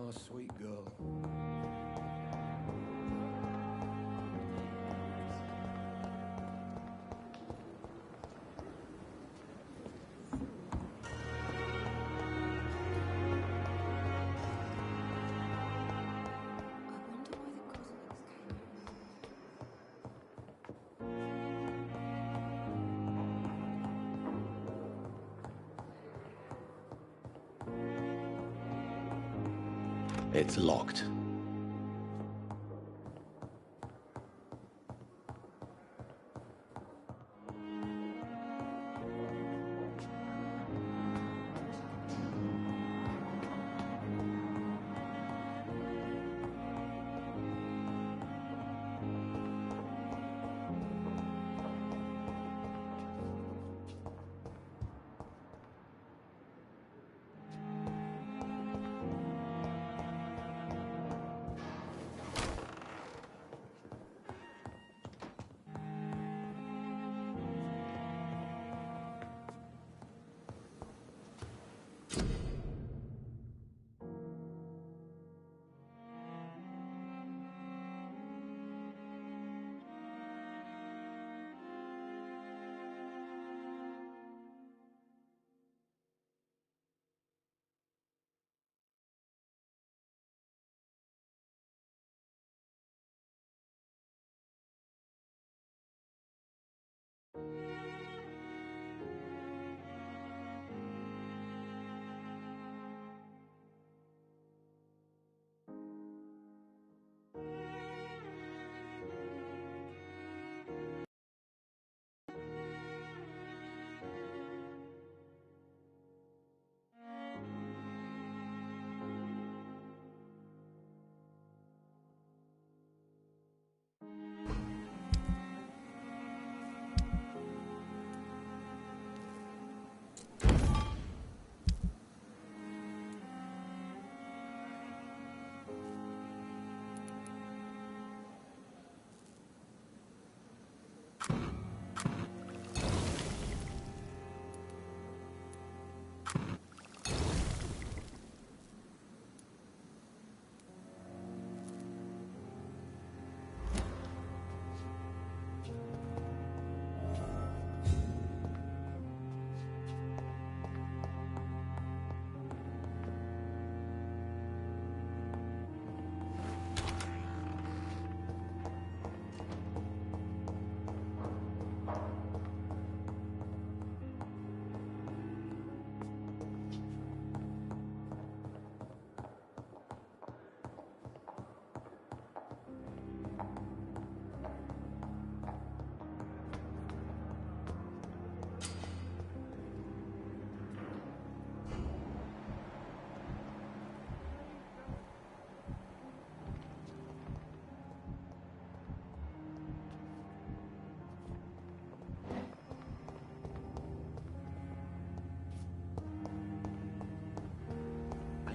Oh, sweet girl. It's locked.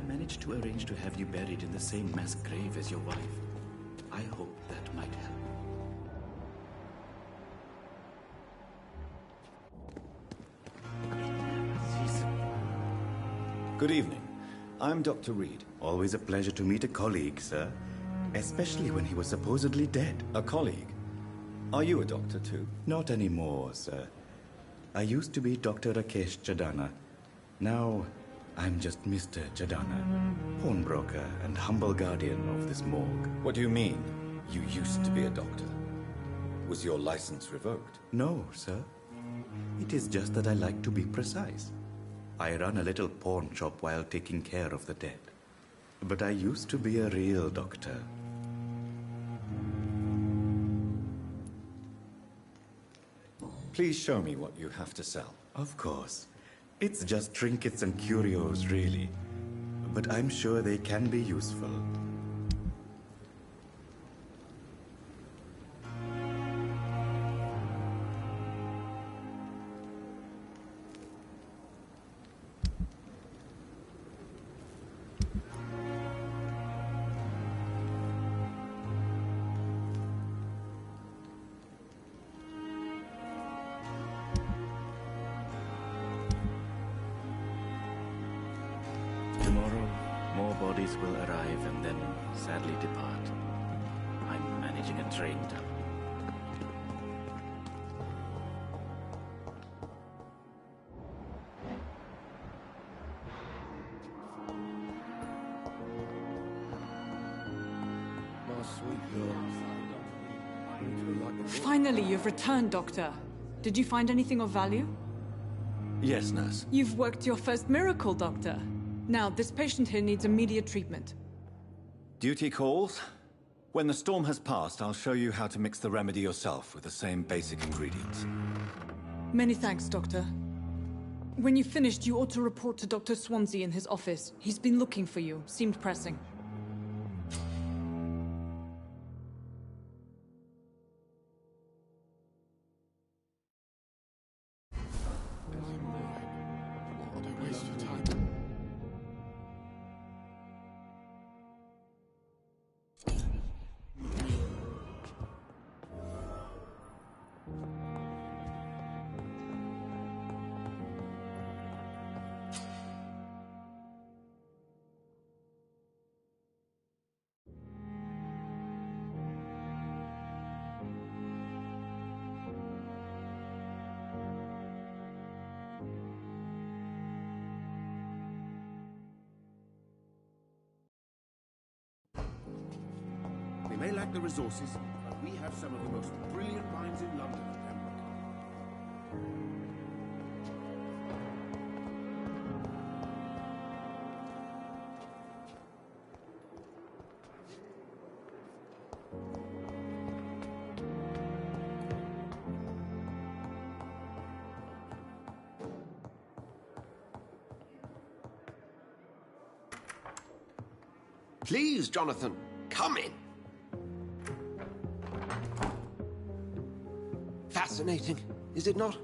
Managed to arrange to have you buried in the same mass grave as your wife. I hope that might help. Good evening. I'm Dr. Reed. Always a pleasure to meet a colleague, sir. Especially when he was supposedly dead. A colleague? Are you a doctor too? Not anymore, sir. I used to be Dr. Rakesh Jadana. Now, I'm just Mr. Jadana, pawnbroker and humble guardian of this morgue. What do you mean, you used to be a doctor? Was your license revoked? No, sir. It is just that I like to be precise. I run a little pawn shop while taking care of the dead. But I used to be a real doctor. Please show me what you have to sell. Of course. It's just trinkets and curios, really. But I'm sure they can be useful. families will arrive and then sadly depart. I'm managing a train tunnel. Finally, you've returned, Doctor. Did you find anything of value? Yes, nurse. You've worked your first miracle, Doctor. Now, this patient here needs immediate treatment. Duty calls. When the storm has passed, I'll show you how to mix the remedy yourself with the same basic ingredients. Many thanks, Doctor. When you've finished, you ought to report to Dr. Swansea in his office. He's been looking for you. Seemed pressing. We may lack the resources, but we have some of the most brilliant minds in London at Pembroke. Please, Jonathan, come in. Fascinating, is it not?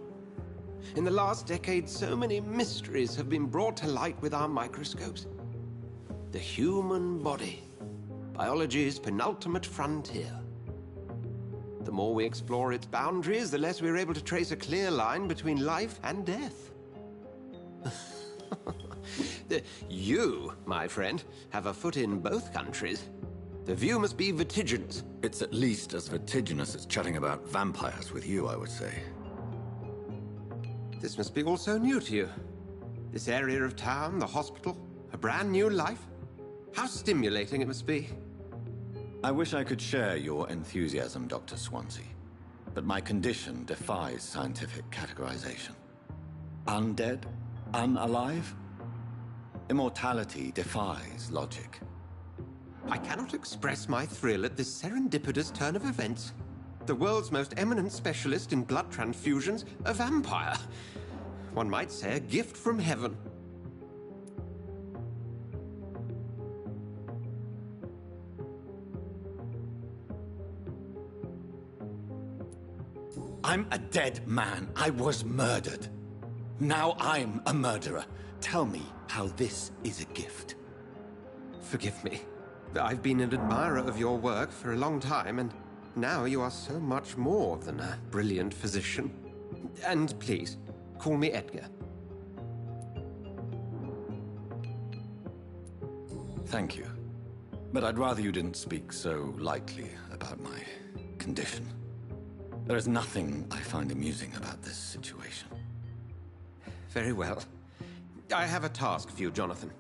In the last decade, so many mysteries have been brought to light with our microscopes. The human body, biology's penultimate frontier. The more we explore its boundaries, the less we're able to trace a clear line between life and death. You, my friend, have a foot in both countries. The view must be vertiginous. It's at least as vertiginous as chatting about vampires with you, I would say. This must be all so new to you. This area of town, the hospital, a brand new life. How stimulating it must be. I wish I could share your enthusiasm, Dr. Swansea, but my condition defies scientific categorization. Undead? Unalive? Immortality defies logic. I cannot express my thrill at this serendipitous turn of events. The world's most eminent specialist in blood transfusions, a vampire. One might say a gift from heaven. I'm a dead man. I was murdered. Now I'm a murderer. Tell me how this is a gift. Forgive me. I've been an admirer of your work for a long time, and now you are so much more than a brilliant physician. And please, call me Edgar. Thank you. But I'd rather you didn't speak so lightly about my condition. There is nothing I find amusing about this situation. Very well. I have a task for you, Jonathan.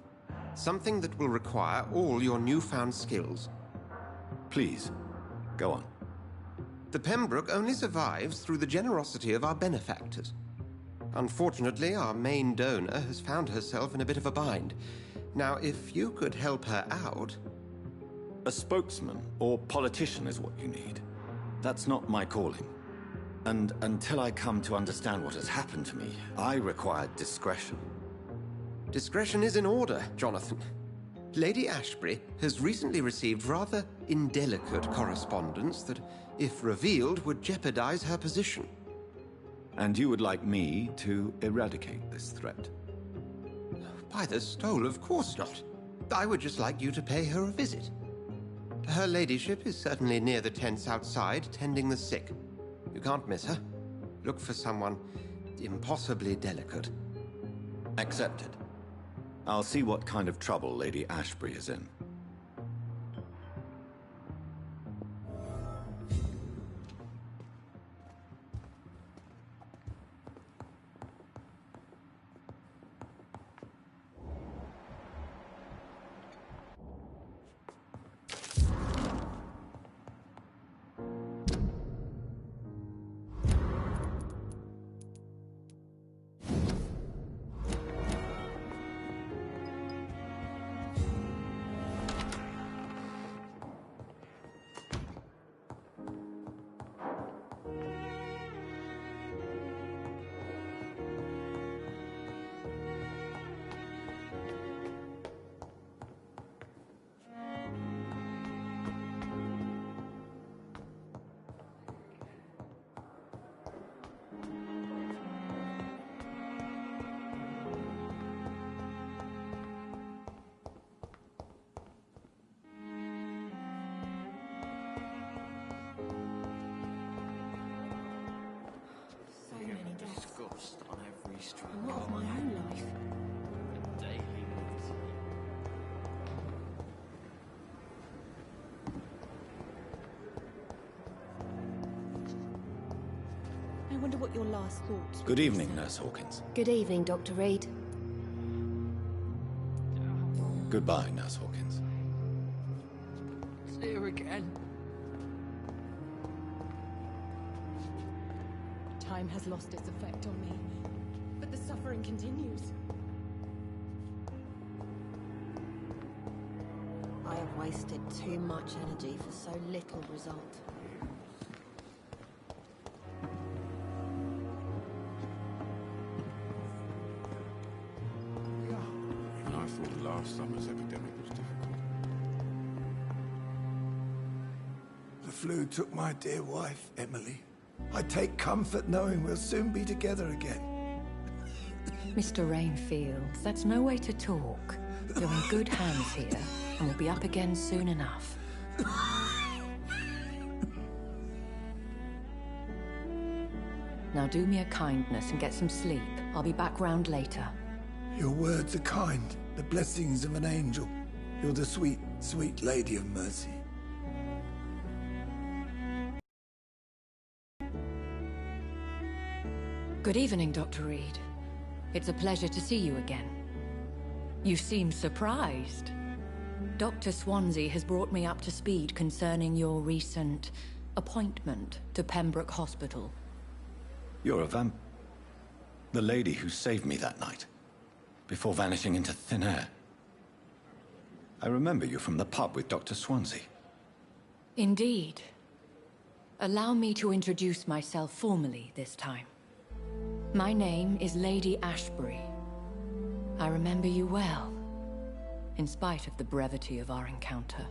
Something that will require all your newfound skills. Please, go on. The Pembroke only survives through the generosity of our benefactors. Unfortunately, our main donor has found herself in a bit of a bind. Now, if you could help her out... A spokesman or politician is what you need. That's not my calling. And until I come to understand what has happened to me, I require discretion. Discretion is in order, Jonathan. Lady Ashbury has recently received rather indelicate correspondence that, if revealed, would jeopardize her position. And you would like me to eradicate this threat? By the stole, of course not. I would just like you to pay her a visit. Her ladyship is certainly near the tents outside, tending the sick. You can't miss her. Look for someone impossibly delicate. Accepted. I'll see what kind of trouble Lady Ashbury is in. wonder what your last thoughts were. Good evening, Nurse Hawkins. Good evening, Dr. Reed. Goodbye, Nurse Hawkins. See you again. Time has lost its effect on me, but the suffering continues. I have wasted too much energy for so little result. And I thought last summer's epidemic was difficult. The flu took my dear wife, Emily. I take comfort knowing we'll soon be together again. Mr. Rainfield, that's no way to talk. You're in good hands here, and we'll be up again soon enough. Now do me a kindness and get some sleep. I'll be back round later. Your words are kind, the blessings of an angel. You're the sweet, sweet Lady of Mercy. Good evening, Dr. Reed. It's a pleasure to see you again. You seem surprised. Dr. Swansea has brought me up to speed concerning your recent appointment to Pembroke Hospital. You're a the lady who saved me that night, before vanishing into thin air. I remember you from the pub with Dr. Swansea. Indeed. Allow me to introduce myself formally this time. My name is Lady Ashbury. I remember you well, in spite of the brevity of our encounter.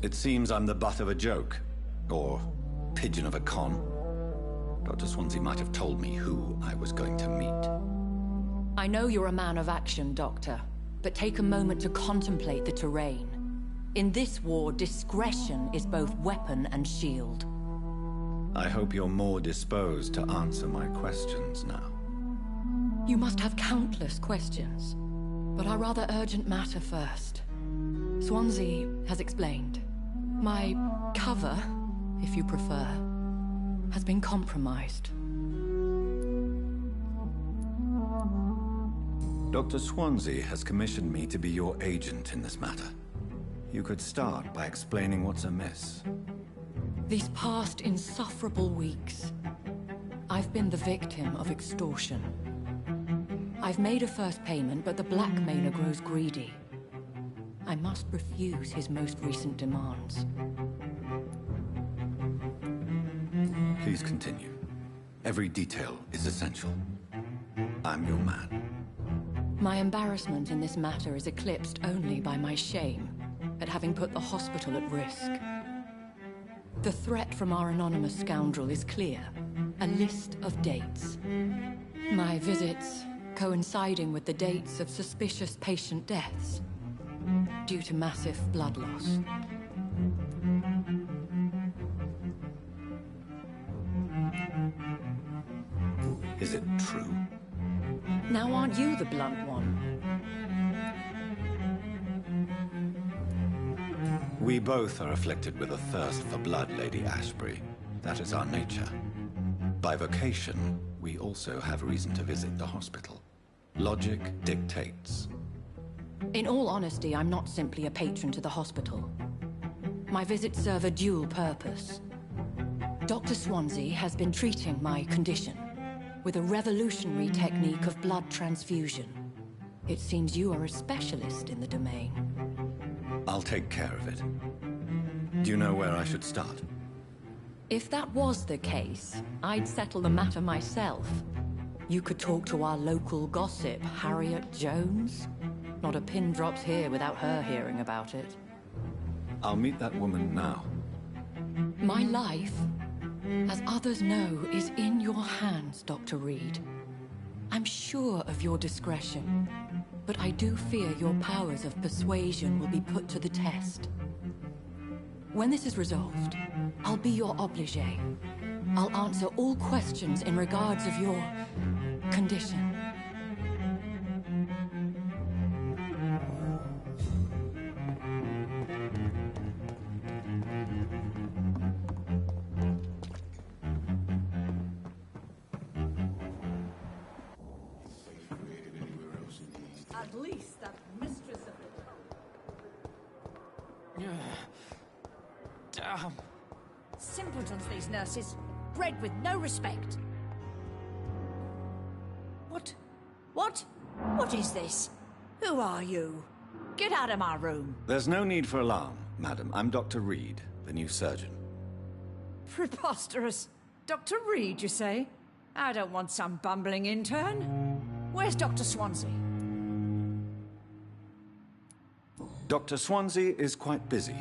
It seems I'm the butt of a joke, or pigeon of a con. Dr. Swansea might have told me who I was going to meet. I know you're a man of action, Doctor, but take a moment to contemplate the terrain. In this war, discretion is both weapon and shield. I hope you're more disposed to answer my questions now. You must have countless questions, but our rather urgent matter first. Swansea has explained. My cover, if you prefer, has been compromised. Dr. Swansea has commissioned me to be your agent in this matter. You could start by explaining what's amiss. These past insufferable weeks, I've been the victim of extortion. I've made a first payment, but the blackmailer grows greedy. I must refuse his most recent demands. Please continue. Every detail is essential. I'm your man. My embarrassment in this matter is eclipsed only by my shame at having put the hospital at risk. The threat from our anonymous scoundrel is clear. A list of dates. My visits coinciding with the dates of suspicious patient deaths due to massive blood loss. Is it true? Now aren't you the blunt one? We both are afflicted with a thirst for blood, Lady Ashbury. That is our nature. By vocation, we also have reason to visit the hospital. Logic dictates. In all honesty, I'm not simply a patron to the hospital. My visits serve a dual purpose. Dr. Swansea has been treating my condition with a revolutionary technique of blood transfusion. It seems you are a specialist in the domain. I'll take care of it. Do you know where I should start? If that was the case, I'd settle the matter myself. You could talk to our local gossip, Harriet Jones. Not a pin drops here without her hearing about it. I'll meet that woman now. My life, as others know, is in your hands, Dr. Reed. I'm sure of your discretion, but I do fear your powers of persuasion will be put to the test. When this is resolved, I'll be your obligé. I'll answer all questions in regards of your condition. At least that mistress of it. Damn. Simpletons, these nurses. Bred with no respect. What? What? What is this? Who are you? Get out of my room. There's no need for alarm, madam. I'm Dr. Reed, the new surgeon. Preposterous. Dr. Reed, you say? I don't want some bumbling intern. Where's Dr. Swansea? Dr. Swansea is quite busy.